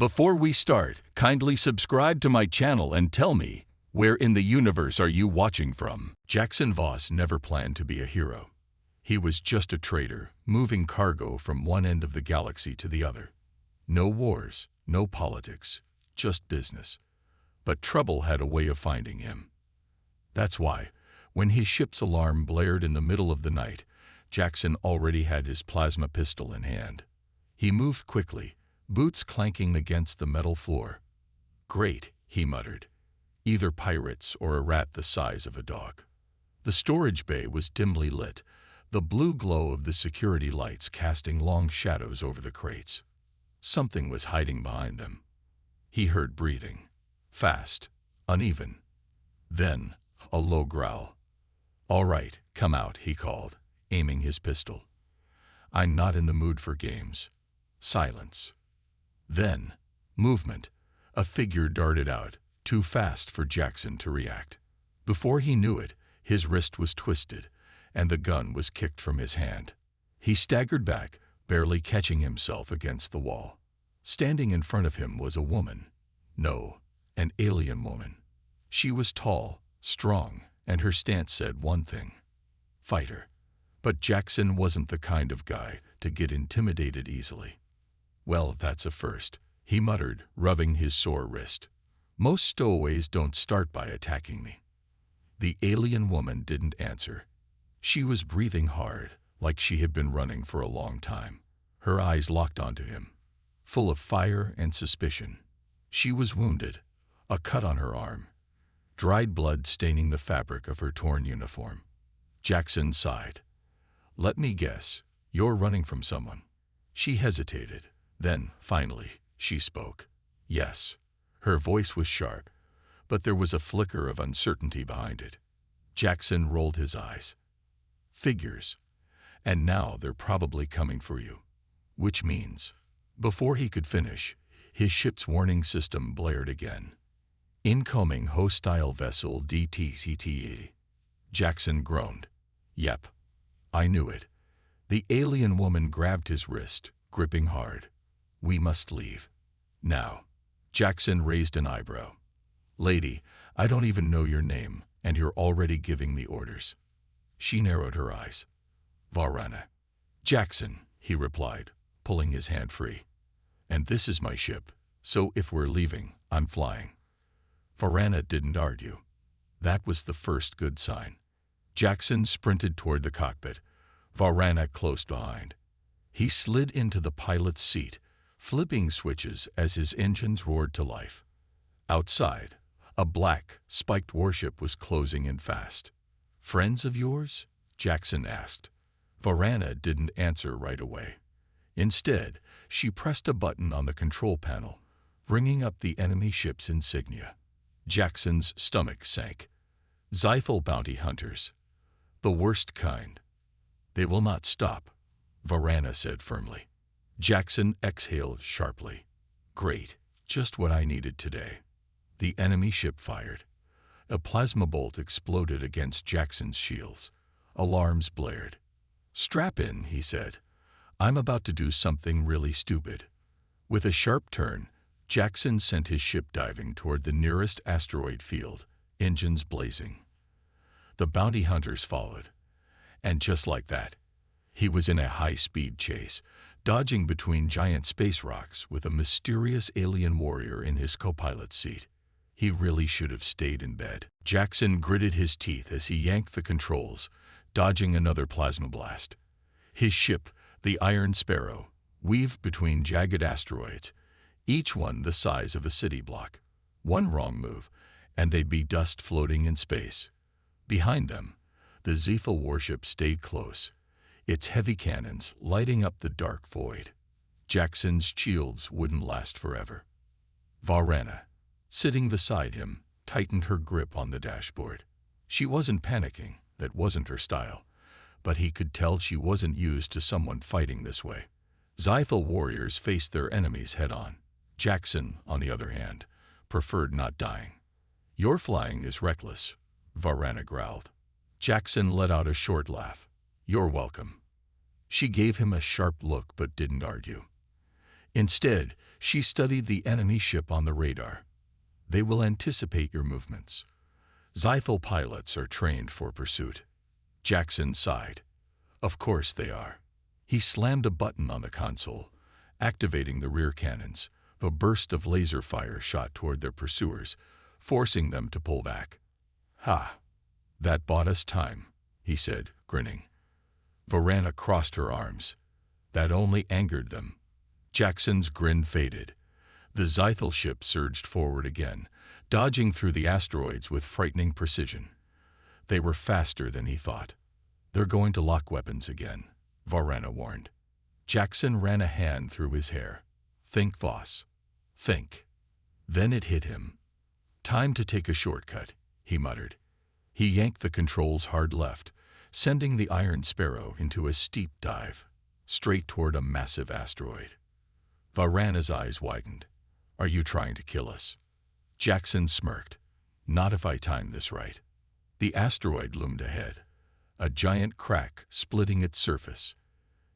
Before we start, kindly subscribe to my channel and tell me, where in the universe are you watching from? Jackson Voss never planned to be a hero. He was just a trader, moving cargo from one end of the galaxy to the other. No wars, no politics, just business. But trouble had a way of finding him. That's why, when his ship's alarm blared in the middle of the night, Jackson already had his plasma pistol in hand. He moved quickly, boots clanking against the metal floor. "Great," he muttered. "Either pirates or a rat the size of a dog." The storage bay was dimly lit, the blue glow of the security lights casting long shadows over the crates. Something was hiding behind them. He heard breathing. Fast, uneven. Then, a low growl. "All right, come out," he called, aiming his pistol. "I'm not in the mood for games." Silence. Then, movement. A figure darted out, too fast for Jackson to react. Before he knew it, his wrist was twisted, and the gun was kicked from his hand. He staggered back, barely catching himself against the wall. Standing in front of him was a woman. No, an alien woman. She was tall, strong, and her stance said one thing: fighter. But Jackson wasn't the kind of guy to get intimidated easily. "Well, that's a first," he muttered, rubbing his sore wrist. "Most stowaways don't start by attacking me." The alien woman didn't answer. She was breathing hard, like she had been running for a long time. Her eyes locked onto him, full of fire and suspicion. She was wounded, a cut on her arm, dried blood staining the fabric of her torn uniform. Jackson sighed. "Let me guess, you're running from someone." She hesitated. Then, finally, she spoke. "Yes." Her voice was sharp, but there was a flicker of uncertainty behind it. Jackson rolled his eyes. "Figures. And now they're probably coming for you." Which means... Before he could finish, his ship's warning system blared again. "Incoming hostile vessel DTCTE." Jackson groaned. "Yep. I knew it." The alien woman grabbed his wrist, gripping hard. "We must leave. Now." Jackson raised an eyebrow. "Lady, I don't even know your name, and you're already giving me orders." She narrowed her eyes. "Varana." "Jackson," he replied, pulling his hand free. "And this is my ship, so if we're leaving, I'm flying." Varana didn't argue. That was the first good sign. Jackson sprinted toward the cockpit, Varana close behind. He slid into the pilot's seat, flipping switches as his engines roared to life. Outside, a black, spiked warship was closing in fast. "Friends of yours?" Jackson asked. Varana didn't answer right away. Instead, she pressed a button on the control panel, bringing up the enemy ship's insignia. Jackson's stomach sank. Sci-Fi bounty hunters. The worst kind. "They will not stop," Varana said firmly. Jackson exhaled sharply. "Great, just what I needed today." The enemy ship fired. A plasma bolt exploded against Jackson's shields. Alarms blared. "Strap in," he said. "I'm about to do something really stupid." With a sharp turn, Jackson sent his ship diving toward the nearest asteroid field, engines blazing. The bounty hunters followed. And just like that, he was in a high-speed chase, dodging between giant space rocks with a mysterious alien warrior in his co-pilot's seat. He really should have stayed in bed. Jackson gritted his teeth as he yanked the controls, dodging another plasma blast. His ship, the Iron Sparrow, weaved between jagged asteroids, each one the size of a city block. One wrong move, and they'd be dust floating in space. Behind them, the Zephyr warship stayed close, its heavy cannons lighting up the dark void. Jackson's shields wouldn't last forever. Varana, sitting beside him, tightened her grip on the dashboard. She wasn't panicking, that wasn't her style, but he could tell she wasn't used to someone fighting this way. Zephyr warriors faced their enemies head-on. Jackson, on the other hand, preferred not dying. "Your flying is reckless," Varana growled. Jackson let out a short laugh. "You're welcome." She gave him a sharp look but didn't argue. Instead, She studied the enemy ship on the radar. They will anticipate your movements. Zythal pilots are trained for pursuit. Jackson sighed. Of course they are. He slammed a button on the console, activating the rear cannons. A burst of laser fire shot toward their pursuers, forcing them to pull back. Ha! That bought us time, he said, grinning. Varana crossed her arms. That only angered them. Jackson's grin faded. The Zythal ship surged forward again, dodging through the asteroids with frightening precision. They were faster than he thought. They're going to lock weapons again, Varana warned. Jackson ran a hand through his hair. Think, Voss. Think. Then it hit him. Time to take a shortcut, he muttered. He yanked the controls hard left, sending the Iron Sparrow into a steep dive, straight toward a massive asteroid. Varana's eyes widened. Are you trying to kill us? Jackson smirked. Not if I time this right. The asteroid loomed ahead, a giant crack splitting its surface.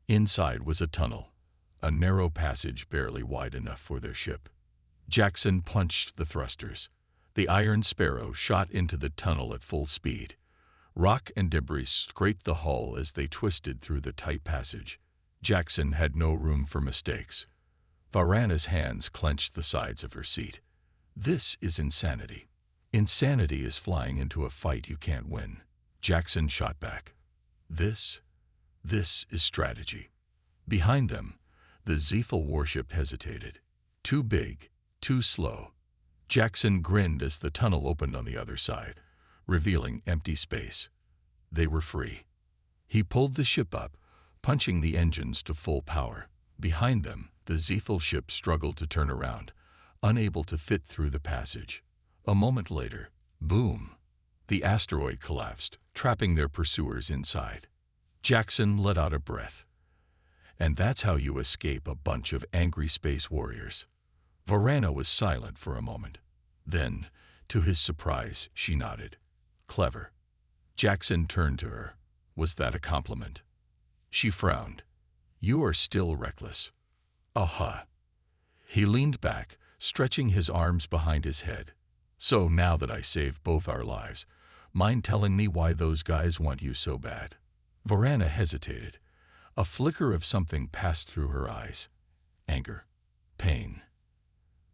Inside was a tunnel, a narrow passage barely wide enough for their ship. Jackson punched the thrusters. The Iron Sparrow shot into the tunnel at full speed. Rock and debris scraped the hull as they twisted through the tight passage. Jackson had no room for mistakes. Varana's hands clenched the sides of her seat. This is insanity. Insanity is flying into a fight you can't win. Jackson shot back. This is strategy. Behind them, the Zythal warship hesitated. Too big, too slow. Jackson grinned as the tunnel opened on the other side, revealing empty space. They were free. He pulled the ship up, punching the engines to full power. Behind them, the Zythal ship struggled to turn around, unable to fit through the passage. A moment later, boom! The asteroid collapsed, trapping their pursuers inside. Jackson let out a breath. And that's how you escape a bunch of angry space warriors. Varana was silent for a moment. Then, to his surprise, she nodded. Clever. Jackson turned to her. Was that a compliment? She frowned. You are still reckless. Aha. He leaned back, stretching his arms behind his head. So now that I saved both our lives, mind telling me why those guys want you so bad? Varana hesitated. A flicker of something passed through her eyes. Anger. Pain.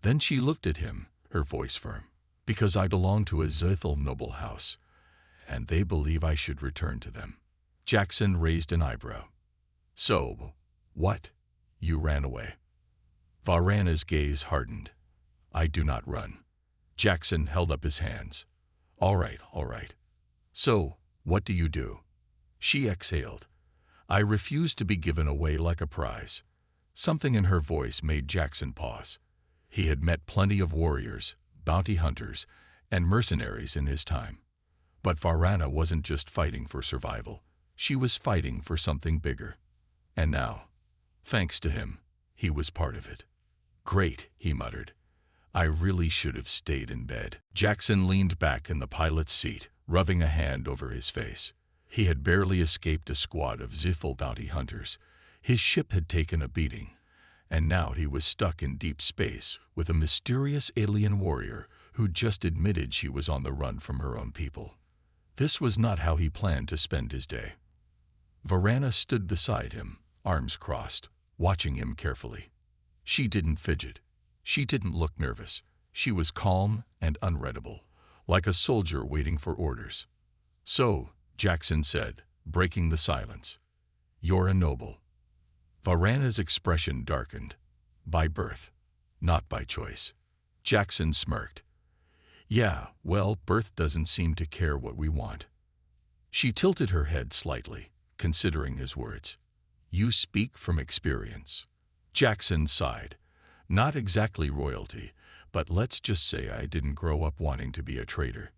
Then she looked at him, her voice firm. Because I belong to a Zythal noble house, and they believe I should return to them. Jackson raised an eyebrow. So, what? You ran away. Varana's gaze hardened. I do not run. Jackson held up his hands. All right. So, what do you do? She exhaled. I refuse to be given away like a prize. Something in her voice made Jackson pause. He had met plenty of warriors, bounty hunters, and mercenaries in his time. But Varana wasn't just fighting for survival. She was fighting for something bigger. And now, thanks to him, he was part of it. Great, he muttered. I really should have stayed in bed. Jackson leaned back in the pilot's seat, rubbing a hand over his face. He had barely escaped a squad of Zythal bounty hunters. His ship had taken a beating, and now he was stuck in deep space with a mysterious alien warrior who just admitted she was on the run from her own people. This was not how he planned to spend his day. Varana stood beside him, arms crossed, watching him carefully. She didn't fidget. She didn't look nervous. She was calm and unreadable, like a soldier waiting for orders. So, Jackson said, breaking the silence, you're a noble. Varana's expression darkened. By birth, not by choice. Jackson smirked. Yeah, well, birth doesn't seem to care what we want. She tilted her head slightly, considering his words. You speak from experience. Jackson sighed. Not exactly royalty, but let's just say I didn't grow up wanting to be a traitor.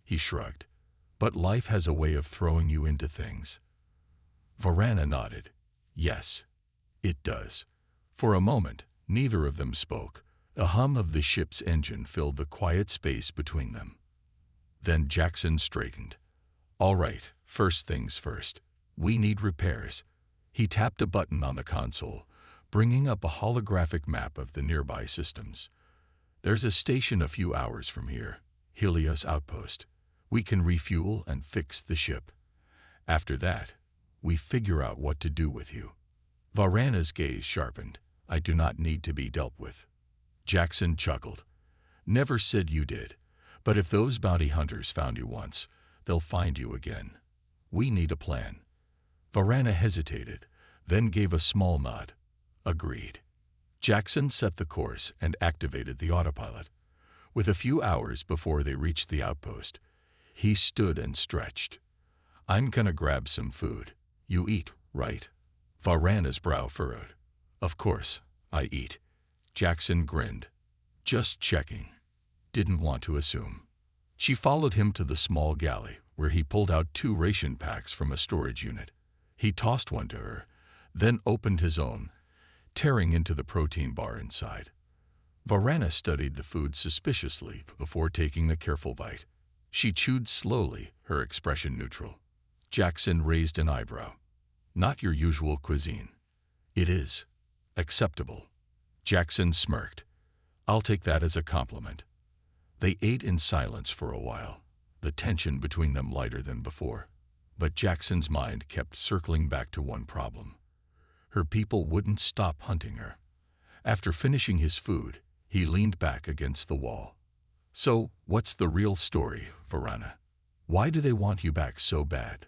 He shrugged. But life has a way of throwing you into things. Varana nodded. Yes, it does. For a moment, neither of them spoke. A hum of the ship's engine filled the quiet space between them. Then Jackson straightened. All right, first things first. We need repairs. He tapped a button on the console, bringing up a holographic map of the nearby systems. There's a station a few hours from here, Helios Outpost. We can refuel and fix the ship. After that, we figure out what to do with you. Varana's gaze sharpened. I do not need to be dealt with. Jackson chuckled. Never said you did, but if those bounty hunters found you once, they'll find you again. We need a plan. Varana hesitated, then gave a small nod. Agreed. Jackson set the course and activated the autopilot. With a few hours before they reached the outpost, he stood and stretched. I'm gonna grab some food. You eat, right? Varana's brow furrowed. Of course, I eat. Jackson grinned. Just checking. Didn't want to assume. She followed him to the small galley, where he pulled out 2 ration packs from a storage unit. He tossed one to her, then opened his own, tearing into the protein bar inside. Varana studied the food suspiciously before taking a careful bite. She chewed slowly, her expression neutral. Jackson raised an eyebrow. Not your usual cuisine. It is. Acceptable. Jackson smirked. I'll take that as a compliment. They ate in silence for a while, the tension between them lighter than before. But Jackson's mind kept circling back to one problem. Her people wouldn't stop hunting her. After finishing his food, he leaned back against the wall. So, what's the real story, Varana? Why do they want you back so bad?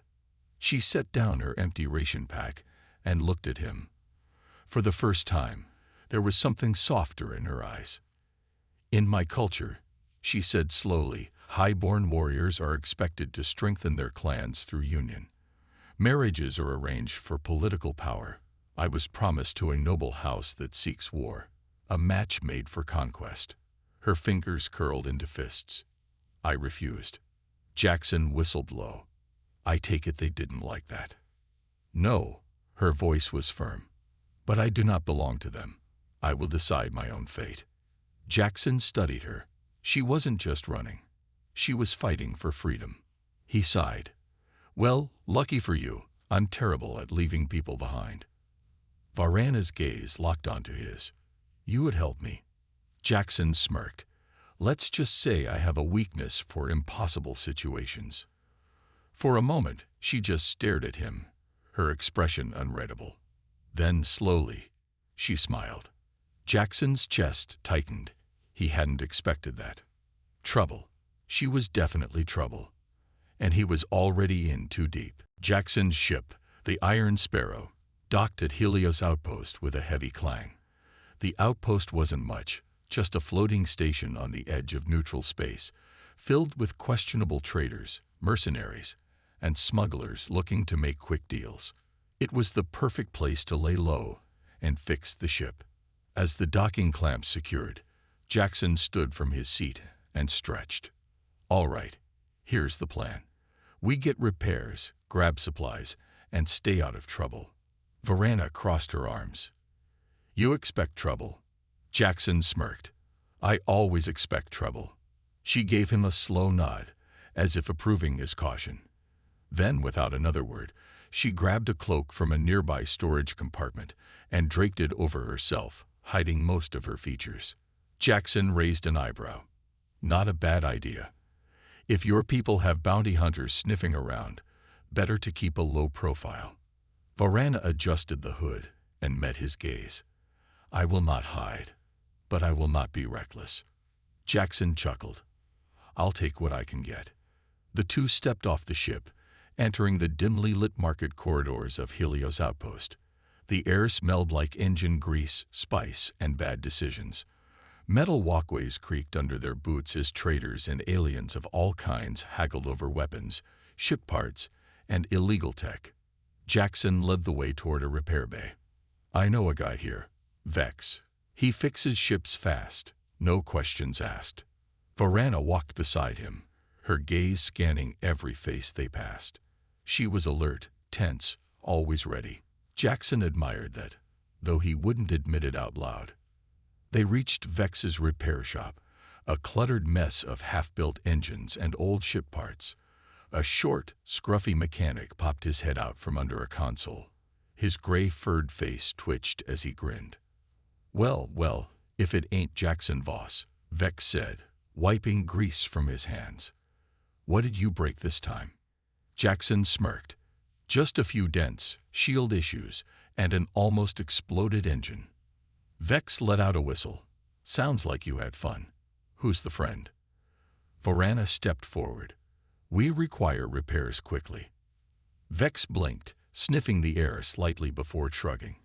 She set down her empty ration pack and looked at him. For the first time, there was something softer in her eyes. In my culture, she said slowly, high-born warriors are expected to strengthen their clans through union. Marriages are arranged for political power. I was promised to a noble house that seeks war, a match made for conquest. Her fingers curled into fists. I refused. Jackson whistled low. I take it they didn't like that. No, her voice was firm. But I do not belong to them. I will decide my own fate. Jackson studied her. She wasn't just running. She was fighting for freedom. He sighed. Well, lucky for you, I'm terrible at leaving people behind. Varana's gaze locked onto his. You would help me. Jackson smirked. Let's just say I have a weakness for impossible situations. For a moment, she just stared at him, her expression unreadable. Then, slowly, she smiled. Jackson's chest tightened. He hadn't expected that. Trouble. She was definitely trouble. And he was already in too deep. Jackson's ship, the Iron Sparrow, docked at Helios Outpost with a heavy clang. The outpost wasn't much, just a floating station on the edge of neutral space, filled with questionable traders, mercenaries, and smugglers looking to make quick deals. It was the perfect place to lay low and fix the ship. As the docking clamps secured, Jackson stood from his seat and stretched. All right, here's the plan. We get repairs, grab supplies, and stay out of trouble. Varana crossed her arms. You expect trouble? Jackson smirked. I always expect trouble. She gave him a slow nod, as if approving his caution. Then, without another word, she grabbed a cloak from a nearby storage compartment and draped it over herself, hiding most of her features. Jackson raised an eyebrow. Not a bad idea. If your people have bounty hunters sniffing around, better to keep a low profile. Varana adjusted the hood and met his gaze. I will not hide, but I will not be reckless. Jackson chuckled. I'll take what I can get. The two stepped off the ship, entering the dimly lit market corridors of Helios Outpost. The air smelled like engine grease, spice, and bad decisions. Metal walkways creaked under their boots as traders and aliens of all kinds haggled over weapons, ship parts, and illegal tech. Jackson led the way toward a repair bay. I know a guy here, Vex. He fixes ships fast, no questions asked. Varana walked beside him, her gaze scanning every face they passed. She was alert, tense, always ready. Jackson admired that, though he wouldn't admit it out loud. They reached Vex's repair shop, a cluttered mess of half-built engines and old ship parts. A short, scruffy mechanic popped his head out from under a console. His gray furred face twitched as he grinned. Well, if it ain't Jackson Voss, Vex said, wiping grease from his hands. What did you break this time? Jackson smirked. Just a few dents, shield issues, and an almost exploded engine. Vex let out a whistle. Sounds like you had fun. Who's the friend? Varana stepped forward. We require repairs quickly. Vex blinked, sniffing the air slightly before shrugging.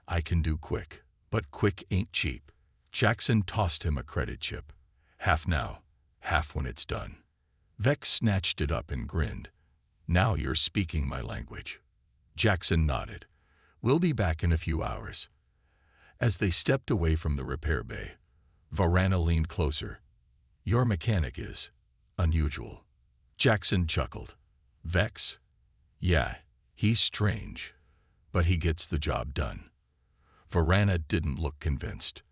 I can do quick, but quick ain't cheap. Jackson tossed him a credit chip. Half now, half when it's done. Vex snatched it up and grinned. Now you're speaking my language. Jackson nodded. We'll be back in a few hours. As they stepped away from the repair bay, Varana leaned closer. Your mechanic is unusual. Jackson chuckled. Vex? Yeah, he's strange, but he gets the job done. Varana didn't look convinced.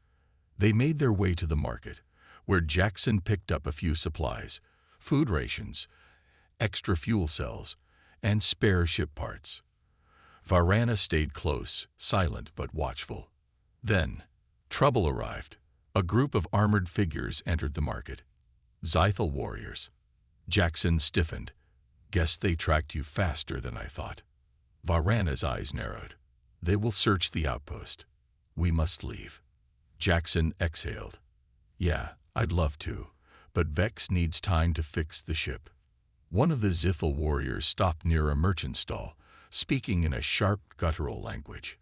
They made their way to the market, where Jackson picked up a few supplies, food rations, extra fuel cells, and spare ship parts. Varana stayed close, silent but watchful. Then, trouble arrived. A group of armored figures entered the market. Zythal warriors. Jackson stiffened. Guess they tracked you faster than I thought. Varana's eyes narrowed. They will search the outpost. We must leave. Jackson exhaled. Yeah, I'd love to, but Vex needs time to fix the ship. One of the Zythal warriors stopped near a merchant stall, speaking in a sharp, guttural language.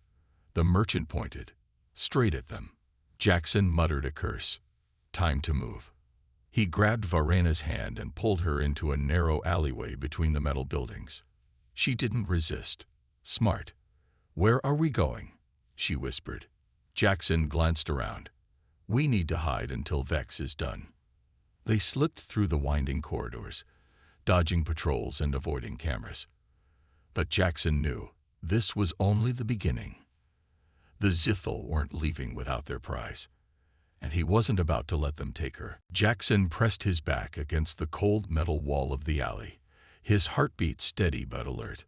The merchant pointed, straight at them. Jackson muttered a curse. Time to move. He grabbed Varana's hand and pulled her into a narrow alleyway between the metal buildings. She didn't resist. Smart. Where are we going? She whispered. Jackson glanced around. We need to hide until Vex is done. They slipped through the winding corridors, dodging patrols and avoiding cameras. But Jackson knew this was only the beginning. The Zythal weren't leaving without their prize, and he wasn't about to let them take her. Jackson pressed his back against the cold metal wall of the alley, his heartbeat steady but alert.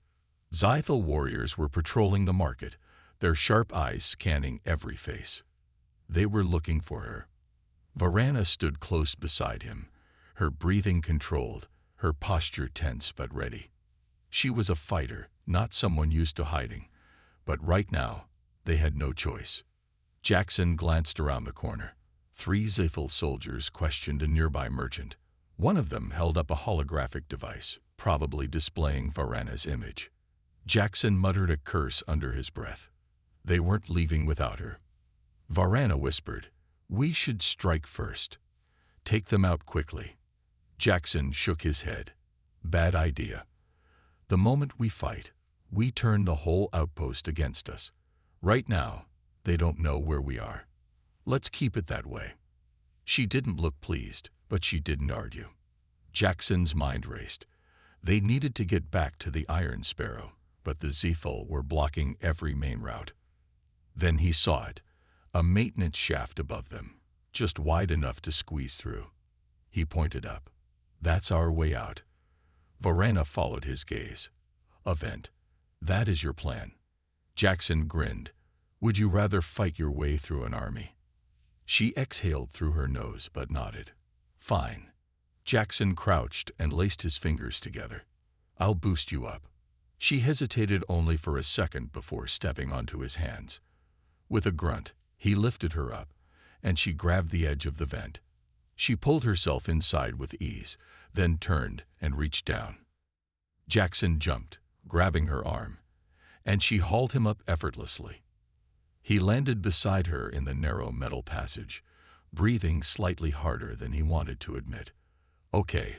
Zythal warriors were patrolling the market, their sharp eyes scanning every face. They were looking for her. Varana stood close beside him, her breathing controlled, her posture tense but ready. She was a fighter, not someone used to hiding, but right now, they had no choice. Jackson glanced around the corner. 3 Zythal soldiers questioned a nearby merchant. One of them held up a holographic device, probably displaying Varana's image. Jackson muttered a curse under his breath. They weren't leaving without her. Varana whispered, We should strike first. Take them out quickly. Jackson shook his head. Bad idea. The moment we fight, we turn the whole outpost against us. Right now, they don't know where we are. Let's keep it that way. She didn't look pleased, but she didn't argue. Jackson's mind raced. They needed to get back to the Iron Sparrow, but the Zythal were blocking every main route. Then he saw it, a maintenance shaft above them, just wide enough to squeeze through. He pointed up. That's our way out. Varana followed his gaze. A vent. That is your plan. Jackson grinned. Would you rather fight your way through an army? She exhaled through her nose but nodded. Fine. Jackson crouched and laced his fingers together. I'll boost you up. She hesitated only for a second before stepping onto his hands. With a grunt, he lifted her up, and she grabbed the edge of the vent. She pulled herself inside with ease, then turned and reached down. Jackson jumped, grabbing her arm, and she hauled him up effortlessly. He landed beside her in the narrow metal passage, breathing slightly harder than he wanted to admit. Okay,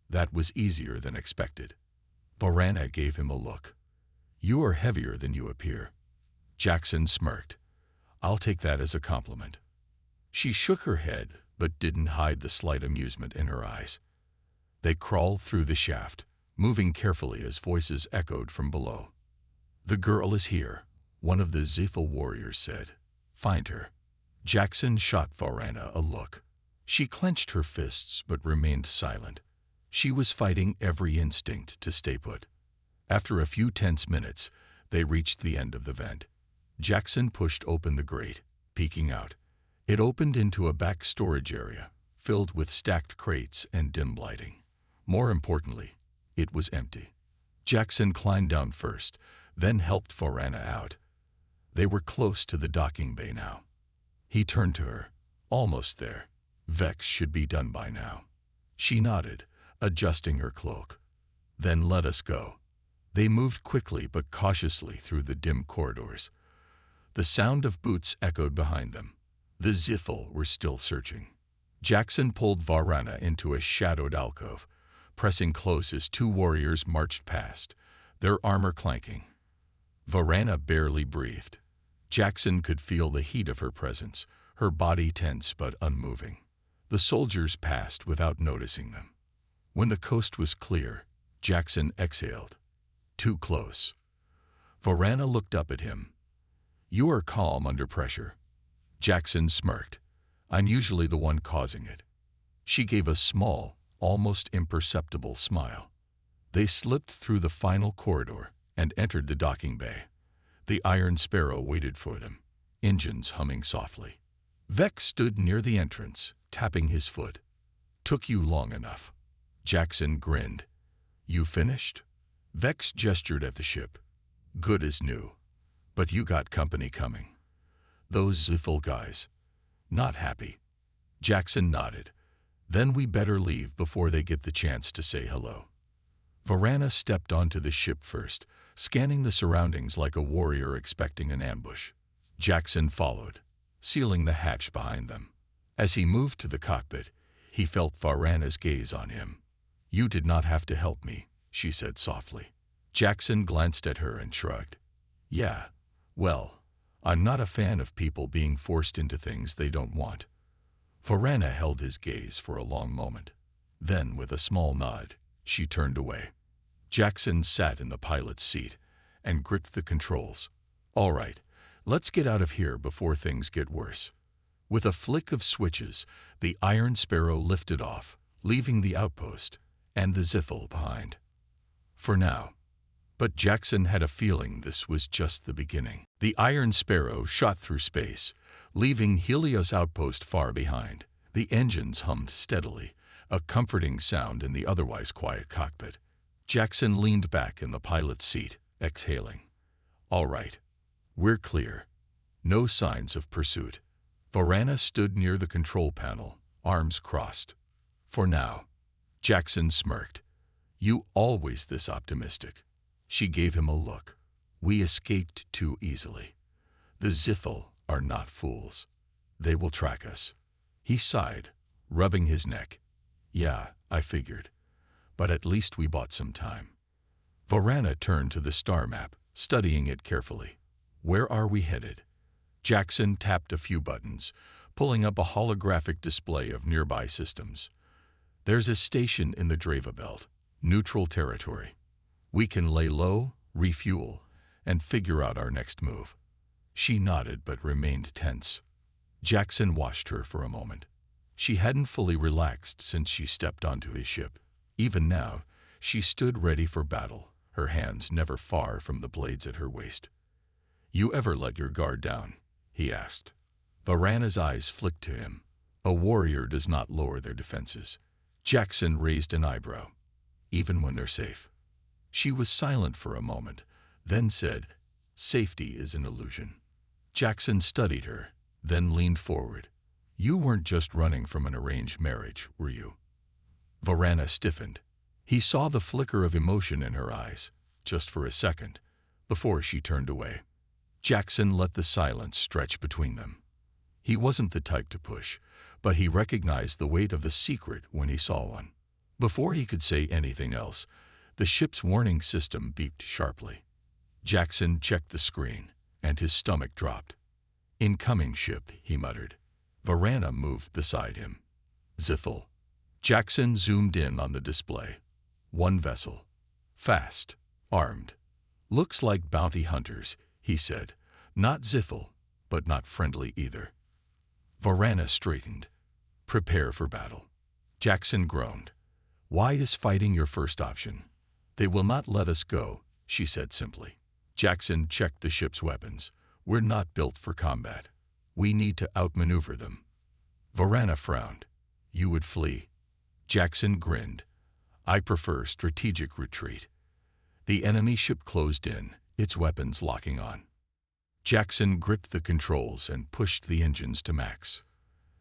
that was easier than expected. Varana gave him a look. You are heavier than you appear. Jackson smirked. I'll take that as a compliment. She shook her head, but didn't hide the slight amusement in her eyes. They crawled through the shaft, moving carefully as voices echoed from below. The girl is here, one of the Zythal warriors said. Find her. Jackson shot Varana a look. She clenched her fists but remained silent. She was fighting every instinct to stay put. After a few tense minutes, They reached the end of the vent. Jackson pushed open the grate, peeking out. It opened into a back storage area, filled with stacked crates and dim lighting. More importantly, it was empty. Jackson climbed down first, then helped Varana out. They were close to the docking bay now. He turned to her. Almost there. Vex should be done by now. She nodded, adjusting her cloak. Then let us go. They moved quickly but cautiously through the dim corridors. The sound of boots echoed behind them. The Ziffel were still searching. Jackson pulled Varana into a shadowed alcove, pressing close as two warriors marched past, their armor clanking. Varana barely breathed. Jackson could feel the heat of her presence, her body tense but unmoving. The soldiers passed without noticing them. When the coast was clear, Jackson exhaled. Too close. Varana looked up at him. You are calm under pressure. Jackson smirked. I'm usually the one causing it. She gave a small, almost imperceptible smile. They slipped through the final corridor and entered the docking bay. The Iron Sparrow waited for them, engines humming softly. Vex stood near the entrance, tapping his foot. Took you long enough. Jackson grinned. You finished? Vex gestured at the ship. Good as new. But you got company coming. Those Ziffel guys. Not happy. Jackson nodded. Then we better leave before they get the chance to say hello. Varana stepped onto the ship first, scanning the surroundings like a warrior expecting an ambush. Jackson followed, sealing the hatch behind them. As he moved to the cockpit, he felt Varana's gaze on him. You did not have to help me, she said softly. Jackson glanced at her and shrugged. Yeah, well, I'm not a fan of people being forced into things they don't want. Varana held his gaze for a long moment. Then, with a small nod, she turned away. Jackson sat in the pilot's seat and gripped the controls. All right, let's get out of here before things get worse. With a flick of switches, the Iron Sparrow lifted off, leaving the outpost and the Ziffel behind. For now. But Jackson had a feeling this was just the beginning. The Iron Sparrow shot through space, leaving Helios outpost far behind. The engines hummed steadily, a comforting sound in the otherwise quiet cockpit. Jackson leaned back in the pilot's seat, exhaling. All right. We're clear. No signs of pursuit. Varana stood near the control panel, arms crossed. For now. Jackson smirked. You always this optimistic. She gave him a look. We escaped too easily. The Ziffel are not fools. They will track us. He sighed, rubbing his neck. Yeah, I figured. But at least we bought some time. Varana turned to the star map, studying it carefully. Where are we headed? Jackson tapped a few buttons, pulling up a holographic display of nearby systems. There's a station in the Drava Belt, neutral territory. We can lay low, refuel, and figure out our next move. She nodded but remained tense. Jackson watched her for a moment. She hadn't fully relaxed since she stepped onto his ship. Even now, she stood ready for battle, her hands never far from the blades at her waist. You ever let your guard down? He asked. Varana's eyes flicked to him. A warrior does not lower their defenses. Jackson raised an eyebrow. Even when they're safe. She was silent for a moment, then said, Safety is an illusion. Jackson studied her, then leaned forward. You weren't just running from an arranged marriage, were you? Varana stiffened. He saw the flicker of emotion in her eyes, just for a second, before she turned away. Jackson let the silence stretch between them. He wasn't the type to push, but he recognized the weight of the secret when he saw one. Before he could say anything else, the ship's warning system beeped sharply. Jackson checked the screen, and his stomach dropped. Incoming ship, he muttered. Varana moved beside him. Ziffel. Jackson zoomed in on the display. One vessel. Fast. Armed. Looks like bounty hunters, he said. Not Ziffel, but not friendly either. Varana straightened. Prepare for battle. Jackson groaned. Why is fighting your first option? They will not let us go, she said simply. Jackson checked the ship's weapons. We're not built for combat. We need to outmaneuver them. Varana frowned. You would flee. Jackson grinned. I prefer strategic retreat. The enemy ship closed in, its weapons locking on. Jackson gripped the controls and pushed the engines to max.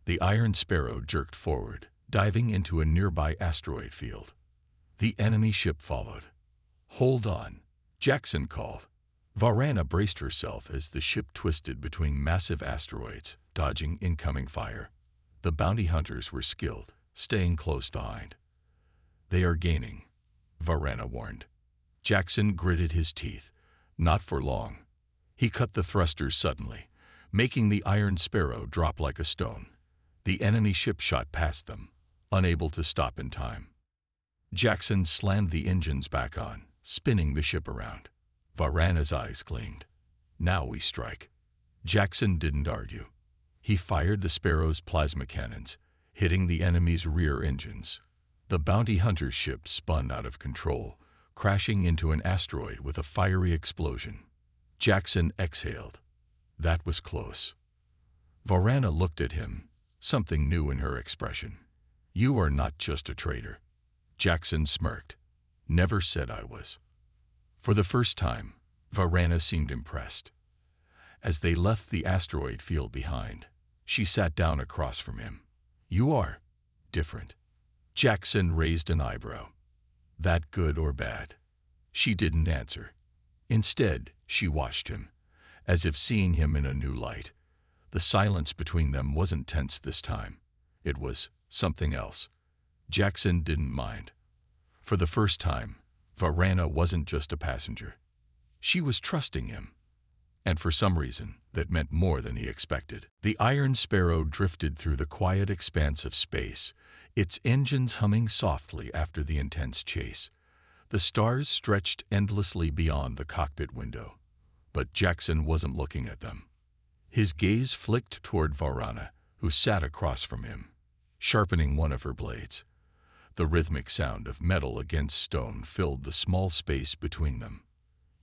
The Iron Sparrow jerked forward, diving into a nearby asteroid field. The enemy ship followed. Hold on, Jackson called. Varana braced herself as the ship twisted between massive asteroids, dodging incoming fire. The bounty hunters were skilled, staying close behind. They are gaining, Varana warned. Jackson gritted his teeth. Not for long. He cut the thrusters suddenly, making the Iron Sparrow drop like a stone. The enemy ship shot past them, unable to stop in time. Jackson slammed the engines back on, spinning the ship around. Varana's eyes gleamed. Now we strike. Jackson didn't argue. He fired the Sparrow's plasma cannons, hitting the enemy's rear engines. The bounty hunter's ship spun out of control, crashing into an asteroid with a fiery explosion. Jackson exhaled. That was close. Varana looked at him, something new in her expression. You are not just a traitor. Jackson smirked. Never said I was. For the first time, Varana seemed impressed. As they left the asteroid field behind, she sat down across from him. You are different. Jackson raised an eyebrow. That good or bad? She didn't answer. Instead, she watched him, as if seeing him in a new light. The silence between them wasn't tense this time. It was something else. Jackson didn't mind. For the first time, Varana wasn't just a passenger. She was trusting him. And for some reason, that meant more than he expected. The Iron Sparrow drifted through the quiet expanse of space, its engines humming softly after the intense chase. The stars stretched endlessly beyond the cockpit window. But Jackson wasn't looking at them. His gaze flicked toward Varana, who sat across from him, sharpening one of her blades. The rhythmic sound of metal against stone filled the small space between them.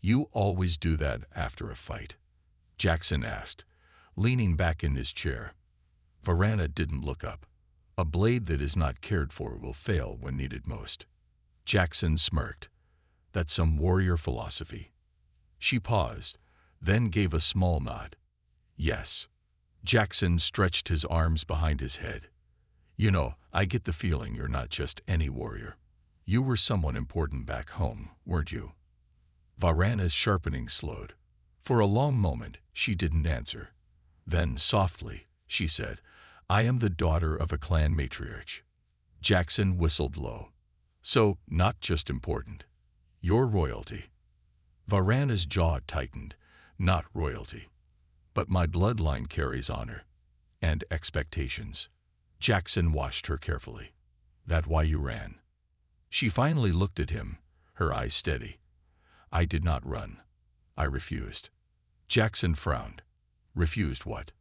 You always do that after a fight? Jackson asked, leaning back in his chair. Varana didn't look up. A blade that is not cared for will fail when needed most. Jackson smirked. That's some warrior philosophy. She paused, then gave a small nod. Yes. Jackson stretched his arms behind his head. You know, I get the feeling you're not just any warrior. You were someone important back home, weren't you? Varana's sharpening slowed. For a long moment, she didn't answer. Then, softly, she said, I am the daughter of a clan matriarch. Jackson whistled low. So, not just important. You're royalty. Varana's jaw tightened. Not royalty. But my bloodline carries honor. And expectations. Jackson watched her carefully. That why you ran? She finally looked at him, her eyes steady. I did not run. I refused. Jackson frowned. Refused what?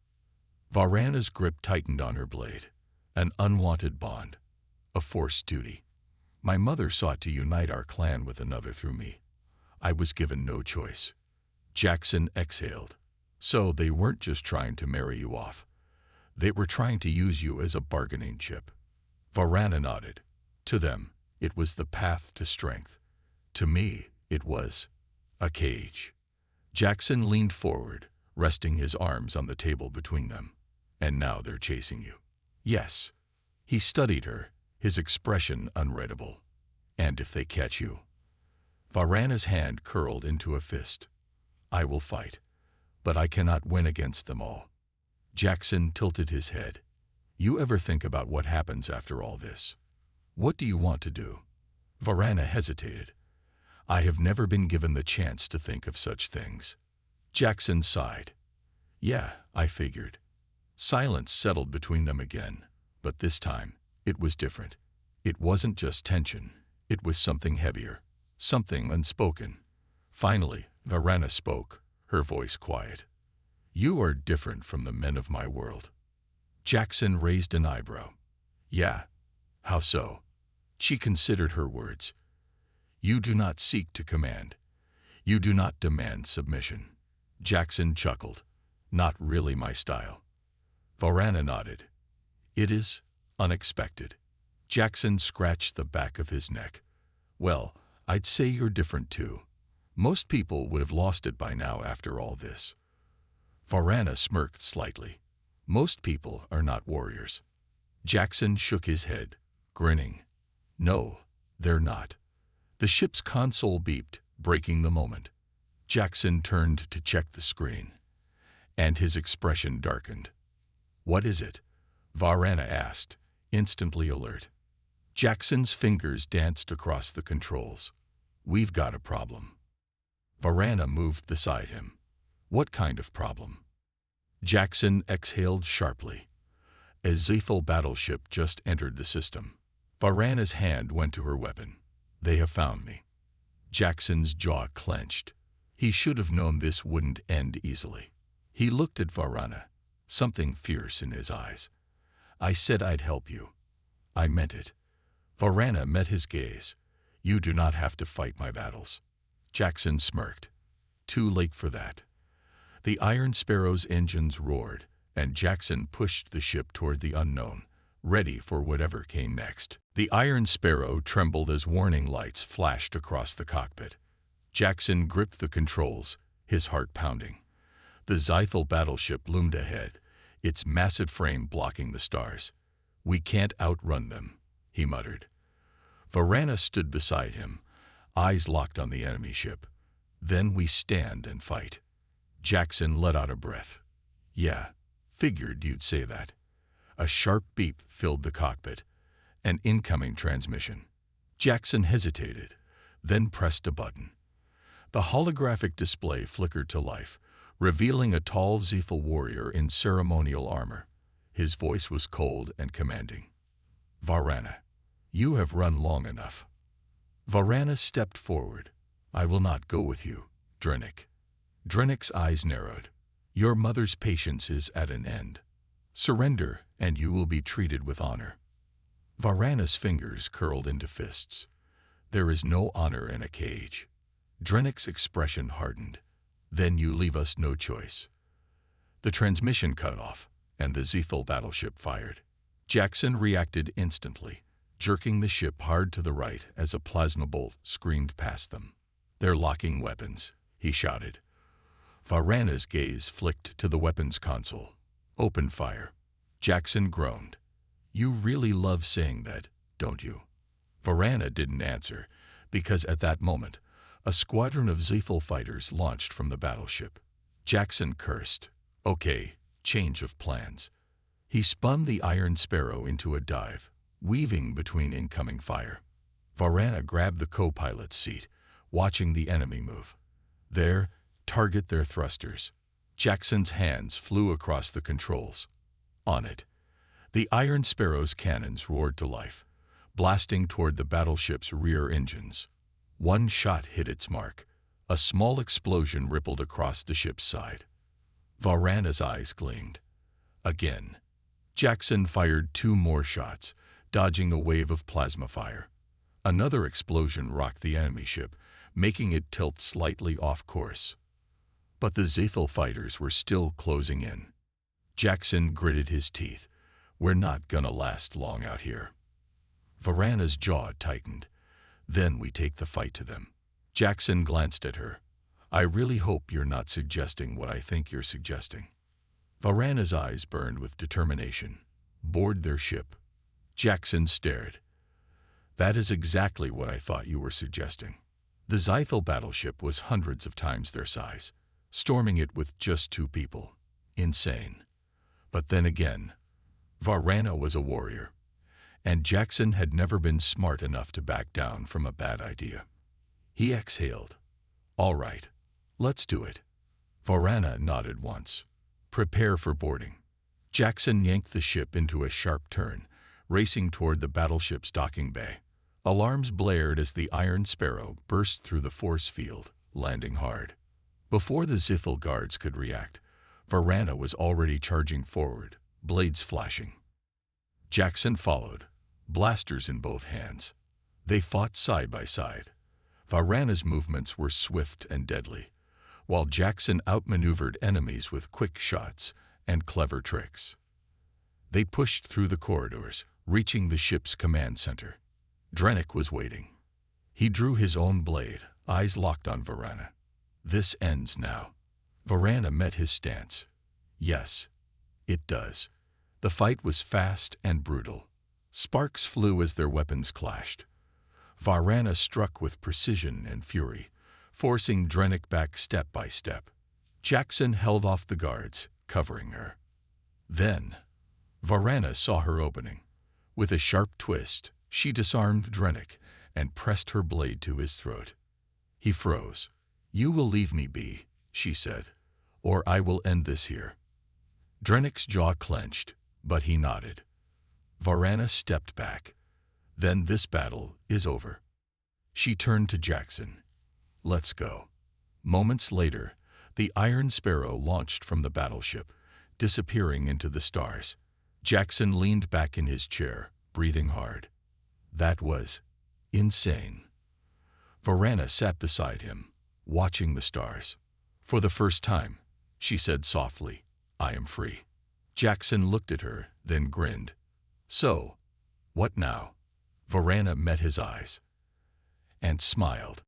Varana's grip tightened on her blade. An unwanted bond. A forced duty. My mother sought to unite our clan with another through me. I was given no choice. Jackson exhaled. So they weren't just trying to marry you off. They were trying to use you as a bargaining chip. Varana nodded. To them, it was the path to strength. To me, it was a cage. Jackson leaned forward, resting his arms on the table between them. And now they're chasing you. Yes. He studied her, his expression unreadable. And if they catch you? Varana's hand curled into a fist. I will fight, but I cannot win against them all. Jackson tilted his head. You ever think about what happens after all this? What do you want to do? Varana hesitated. I have never been given the chance to think of such things. Jackson sighed. Yeah, I figured. Silence settled between them again, but this time, it was different. It wasn't just tension, it was something heavier, something unspoken. Finally, Varana spoke, her voice quiet. You are different from the men of my world. Jackson raised an eyebrow. Yeah. How so? She considered her words. You do not seek to command. You do not demand submission. Jackson chuckled. Not really my style. Varana nodded. It is unexpected. Jackson scratched the back of his neck. Well, I'd say you're different too. Most people would have lost it by now after all this. Varana smirked slightly. Most people are not warriors. Jackson shook his head, grinning. No, they're not. The ship's console beeped, breaking the moment. Jackson turned to check the screen, and his expression darkened. What is it? Varana asked, instantly alert. Jackson's fingers danced across the controls. We've got a problem. Varana moved beside him. What kind of problem? Jackson exhaled sharply. A Zethal battleship just entered the system. Varana's hand went to her weapon. They have found me. Jackson's jaw clenched. He should have known this wouldn't end easily. He looked at Varana, something fierce in his eyes. I said I'd help you. I meant it. Varana met his gaze. You do not have to fight my battles. Jackson smirked. Too late for that. The Iron Sparrow's engines roared, and Jackson pushed the ship toward the unknown, ready for whatever came next. The Iron Sparrow trembled as warning lights flashed across the cockpit. Jackson gripped the controls, his heart pounding. The Zethal battleship loomed ahead, its massive frame blocking the stars. We can't outrun them, he muttered. Varana stood beside him, eyes locked on the enemy ship. Then we stand and fight. Jackson let out a breath. Yeah, figured you'd say that. A sharp beep filled the cockpit. An incoming transmission. Jackson hesitated, then pressed a button. The holographic display flickered to life, revealing a tall Zethal warrior in ceremonial armor. His voice was cold and commanding. Varana, you have run long enough. Varana stepped forward. I will not go with you, Drennick. Drennick's eyes narrowed. Your mother's patience is at an end. Surrender, and you will be treated with honor. Varana's fingers curled into fists. There is no honor in a cage. Drennick's expression hardened. Then you leave us no choice. The transmission cut off, and the Zethal battleship fired. Jackson reacted instantly, jerking the ship hard to the right as a plasma bolt screamed past them. They're locking weapons, he shouted. Varana's gaze flicked to the weapons console. Open fire. Jackson groaned. You really love saying that, don't you? Varana didn't answer, because at that moment, a squadron of Zethal fighters launched from the battleship. Jackson cursed. Okay, change of plans. He spun the Iron Sparrow into a dive, weaving between incoming fire. Varana grabbed the co-pilot's seat, watching the enemy move. There, target their thrusters. Jackson's hands flew across the controls. On it, the Iron Sparrow's cannons roared to life, blasting toward the battleship's rear engines. One shot hit its mark. A small explosion rippled across the ship's side. Varana's eyes gleamed. Again, Jackson fired 2 more shots, dodging the wave of plasma fire. Another explosion rocked the enemy ship, making it tilt slightly off course. But the Zethal fighters were still closing in. Jackson gritted his teeth. We're not gonna last long out here. Varana's jaw tightened. Then we take the fight to them. Jackson glanced at her. I really hope you're not suggesting what I think you're suggesting. Varana's eyes burned with determination. Board their ship. Jackson stared. That is exactly what I thought you were suggesting. The Zethal battleship was hundreds of times their size, storming it with just 2 people. Insane. But then again, Varana was a warrior, and Jackson had never been smart enough to back down from a bad idea. He exhaled. All right, let's do it. Varana nodded once. Prepare for boarding. Jackson yanked the ship into a sharp turn, racing toward the battleship's docking bay. Alarms blared as the Iron Sparrow burst through the force field, landing hard. Before the Zethal guards could react, Varana was already charging forward, blades flashing. Jackson followed, blasters in both hands. They fought side by side. Varana's movements were swift and deadly, while Jackson outmaneuvered enemies with quick shots and clever tricks. They pushed through the corridors, reaching the ship's command center. Drennick was waiting. He drew his own blade, eyes locked on Varana. This ends now. Varana met his stance. Yes, it does. The fight was fast and brutal. Sparks flew as their weapons clashed. Varana struck with precision and fury, forcing Drennick back step by step. Jackson held off the guards, covering her. Then, Varana saw her opening. With a sharp twist, she disarmed Drennick and pressed her blade to his throat. He froze. "You will leave me be," she said, "or I will end this here." Drennick's jaw clenched, but he nodded. Varana stepped back. "Then this battle is over." She turned to Jackson. "Let's go." Moments later, the Iron Sparrow launched from the battleship, disappearing into the stars. Jackson leaned back in his chair, breathing hard. That was insane. Varana sat beside him, watching the stars. "For the first time," she said softly, "I am free." Jackson looked at her, then grinned. "So, what now?" Varana met his eyes and smiled.